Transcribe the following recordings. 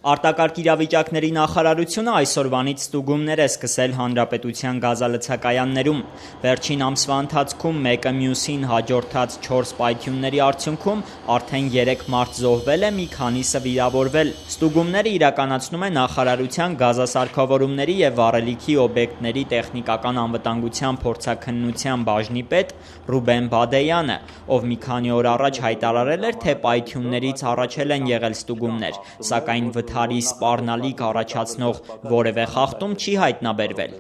Արտակարգ իրավիճակների նախարարությունը այսօրվանից ստուգումներ է սկսել հանրապետության գազալցակայաններում։ Վերջին ամսվա ընթացքում մեկը մյուսին հաջորդած 4 պայթյունների արդյունքում արդեն 3 մարդ զոհվել է, մի քանիսը վիրավորվել։ Ստուգումները իրականացնում է նախարարության գազասարքավորումների և վառելիքի օբյեկտների տեխնիկական անվտանգության փորձաքննության բաժնի պետ Ռուբեն Բադեյանը, ով մի քանի օր առաջ հայտարարել էր, թե պայթյուններից առաջ են եղել ստուգումներ, սակայն վթարի սպառնալիք առաջացնող որևէ խախտում չի հայտնաբերվել։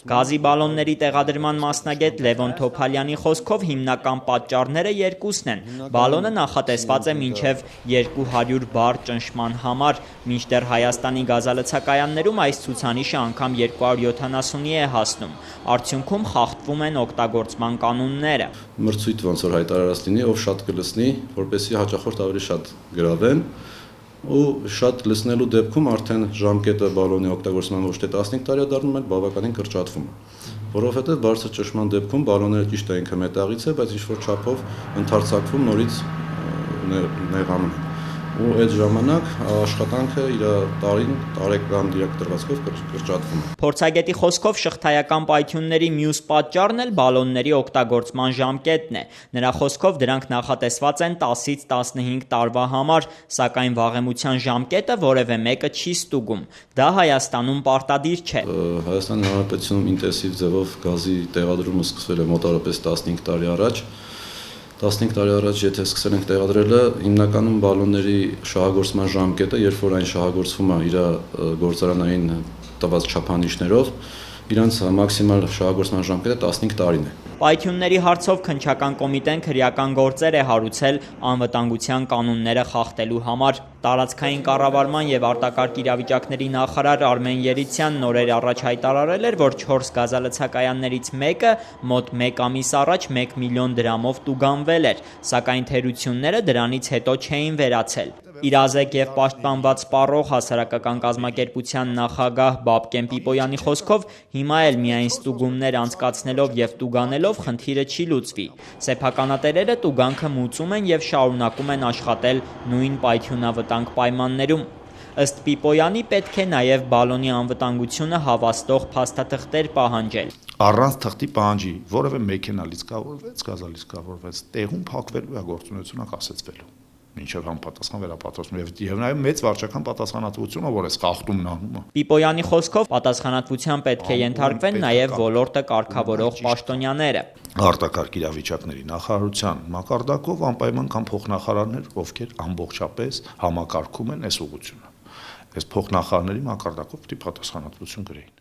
Գազի բալոնների տեղադրման մասնագետ Լևոն Թոփալյանի խոսքով հիմնական պատճառները երկուսն են։ Բալոնը նախատեսված է մինչև 200 բար ճնշման համար, մինչդեռ Հայաստանի գազալցակայաններում այս ցուցանիշը անգամ 270-ի է հասնում։ Արդյունքում խախտվում են օգտագործման կանոնները։ Մրցույթ ոնց որ հայտարարած լինի, ով շատ կլցնի, որպեսզի հաճախորդ ավելի շատ գրավեն, ու շատ լցնելու դեպքում արդեն ժամկետը բալոնի օգտագործման ոչ թե 15 տարի է դառնում, այլ բավականին կրճատվում է, որովհետև բարձր ճնշման դեպքում բալոնները ճիշտ է ինքը մետաղից է, բայց ինչ-որ չափով ընդարձակվում, նորից նեղանում է։ Ու այդ ժամանակ աշխատանքը իր տարեկան դիրակտրվածքով կրճատվում է։ Փորձագետի խոսքով շղթայական պայթյունների մյուս պատճառն էլ բալոնների օգտագործման ժամկետն է։ Նրա խոսքով դրանք նախատեսված են 10-ից 15 տարվա համար, սակայն վաղեմության ժամկետը որևէ մեկը չի ստուգում։ Դա Հայաստանում պարտադիր չէ։ Հայաստանի Հանրապետությունում ինտենսիվ ձևով գազի տեղադրումը սկսվել է մոտավորապես 15 տարի առաջ։ 15 տարի առաջ, եթե սկսել ենք տեղադրելը, հիմնականում բալոնների շահագործման ժամկետը, երբ որ այն շահագործվում է իր գործարանային տված չափանիշներով, իրանց մաքսիմալ շահագործման ժամկետը 15 տարին է։ Պայթյունների հարցով քննչական կոմիտեն քրեական գործեր է հարուցել անվտանգության կանոնները խախտելու համար։ Տարածքային կառավարման և արտակարգ իրավիճակների նախարար Արմեն Երիցյանն օրեր առաջ հայտարարել էր, որ 4 գազալցակայաններից մեկը մոտ 1 ամիս առաջ 1 միլիոն դրամով տուգանվել էր, սակայն թերությունները դրանից հետո չէին վերացել։ Իրազեկ և պաշտպանված սպառող հասարակական կազմակերպության նախագահ Բաբկեն Պիպոյանի խոսքով հիմա էլ միայն ստուգումներ անցկացնելով և տուգանելով խնդիրը չի լուծվի։ Սեփականատերերը տուգանքը մուծում են և շարունակում են աշխատել նույն պայթյունավտանգ պայմաններում։ Ըստ Պիպոյանի պետք է նաև բալոնի անվտանգությունը հավաստող փաստաթղթեր պահանջել։ Առանց թղթի պահանջի որևէ մեքենա լիցքավորվեց, գազալիցքավորվեց, տեղում փակվելու է գործունեությունը կասեցվելու։ Մինչև համապատասխան վերապատրաստում եւ նաեւ մեծ վարչական պատասխանատվությունը, որ էս խախտումն անում է։ Պիպոյանի խոսքով պատասխանատվության պետք է ենթարկվեն նաեւ ոլորտը կարգավորող պաշտոնյաները։ Արտակարգ իրավիճակների նախարարության մակարդակով անպայման կան փոխնախարարներ, ովքեր ամբողջապես համակարգում են այս ուղղությունը։ Այս փոխնախարարների մակարդակով պետք է պատասխանատվություն գրեին։